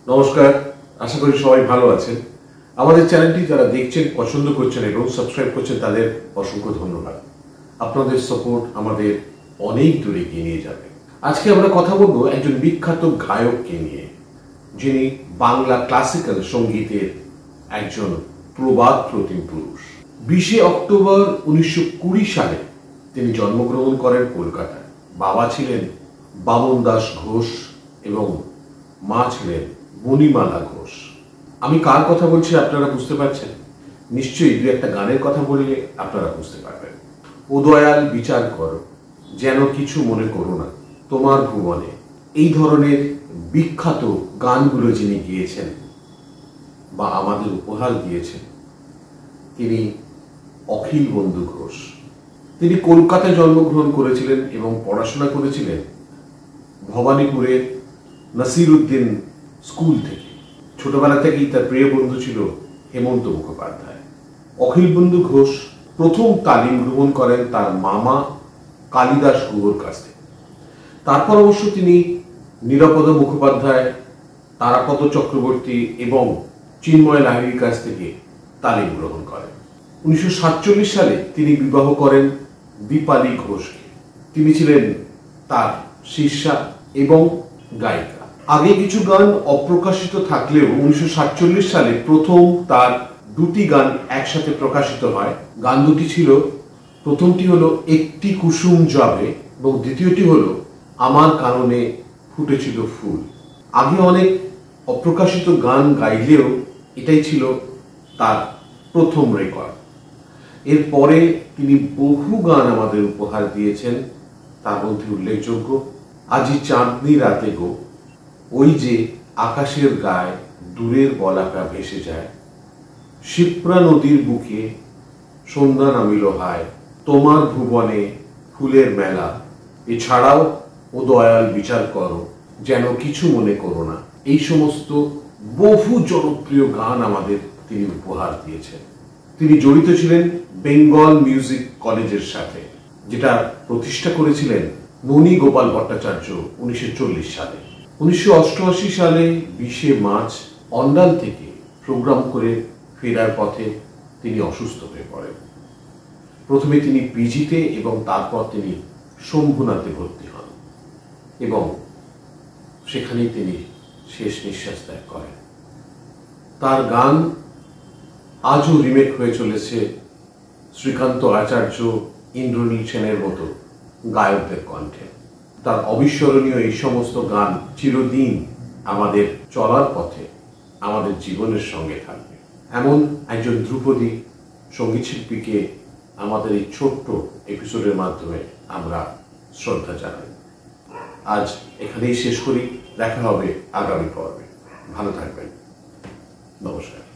নমস্কার, আশা করি সবাই ভালো আছেন। আমাদের চ্যানেলটি যারা দেখছেন, পছন্দ করছেন এবং সাবস্ক্রাইব করছেন তাদের অসংখ্য ধন্যবাদ। আপনাদের সাপোর্ট আমাদের অনেক দূরে এগিয়ে নিয়ে যাবে। আজকে আমরা কথা বলবো একজন বিখ্যাত গায়ককে নিয়ে, যিনি বাংলা ক্লাসিক্যাল সঙ্গীতের একজন প্রবাদ প্রতিম পুরুষ। 20 অক্টোবর 1920 সালে তিনি জন্মগ্রহণ করেন কলকাতায়। বাবা ছিলেন বামন দাস ঘোষ এবং মা ছিলেন মণিমালা ঘোষ। আমি কার কথা বলছি আপনারা বুঝতে পারছেন? নিশ্চয়ই দু একটা গানের কথা বললে আপনারা বুঝতে পারবেন। ও দয়াল বিচার করো, যেন কিছু মনে করো না, তোমার ভুবনে। এই ধরনের বিখ্যাত গানগুলো যিনি গিয়েছেন বা আমাদের উপহার দিয়েছেন, তিনি অখিল বন্ধু ঘোষ। তিনি কলকাতায় জন্মগ্রহণ করেছিলেন এবং পড়াশোনা করেছিলেন ভবানীপুরের নাসিরউদ্দিন স্কুল থেকে। ছোটবেলা থেকেই তার প্রিয় বন্ধু ছিল হেমন্ত মুখোপাধ্যায়। অখিল বন্ধু ঘোষ প্রথম তালিম গ্রহণ করেন তার মামা কালিদাস গুহর কাছ থেকে। তারপর অবশ্য তিনি নিরাপদ মুখোপাধ্যায়, তারাপদ চক্রবর্তী এবং চিন্ময় লাহিড়ীর কাছ থেকে তালিম গ্রহণ করেন। 1947 সালে তিনি বিবাহ করেন দীপালি ঘোষকে। তিনি ছিলেন তার শিষ্যা এবং গায়িকা। আগে কিছু গান অপ্রকাশিত থাকলেও 1947 সালে প্রথম তার দুটি গান একসাথে প্রকাশিত হয়। গান দুটি ছিল, প্রথমটি হলো একটি কুসুম যাবে এবং দ্বিতীয়টি হলো আমার কারণে ফুটেছিল ফুল। আগে অনেক অপ্রকাশিত গান গাইলেও এটাই ছিল তার প্রথম রেকর্ড। এরপরে তিনি বহু গান আমাদের উপহার দিয়েছেন। তার মধ্যে উল্লেখযোগ্য আজি চাঁদনি রাতে গো, ওই যে আকাশের গায়ে দূরের বলাকা ভেসে যায়, শিপ্রা নদীর বুকে সন্ধ্যা নামিল হায়, তোমার ভুবনে ফুলের মেলা, এছাড়াও ও দয়াল বিচার করো, যেন কিছু মনে করো না। এই সমস্ত বহু জনপ্রিয় গান আমাদের তিনি উপহার দিয়েছেন। তিনি জড়িত ছিলেন বেঙ্গল মিউজিক কলেজের সাথে, যেটা প্রতিষ্ঠা করেছিলেন ননী গোপাল ভট্টাচার্য 1940 সালে। 1988 সালে 20 মার্চ অন্ডাল থেকে প্রোগ্রাম করে ফেরার পথে তিনি অসুস্থ হয়ে পড়েন। প্রথমে তিনি পিজিতে এবং তারপর তিনি শম্ভুনাথে ভর্তি হন এবং সেখানেই তিনি শেষ নিঃশ্বাস ত্যাগ করেন। তার গান আজও রিমেক হয়ে চলেছে শ্রীকান্ত আচার্য, ইন্দ্রনীল সেনের মতো গায়কদের কণ্ঠে। তার অবিস্মরণীয় এই সমস্ত গান চিরদিন আমাদের চলার পথে, আমাদের জীবনের সঙ্গে থাকবে। এমন একজন ধ্রুপদী সঙ্গীত শিল্পীকে আমাদের এই ছোট্ট এপিসোডের মাধ্যমে আমরা শ্রদ্ধা জানাই। আজ এখানেই শেষ করি, দেখা হবে আগামী পর্বে। ভালো থাকবেন, নমস্কার।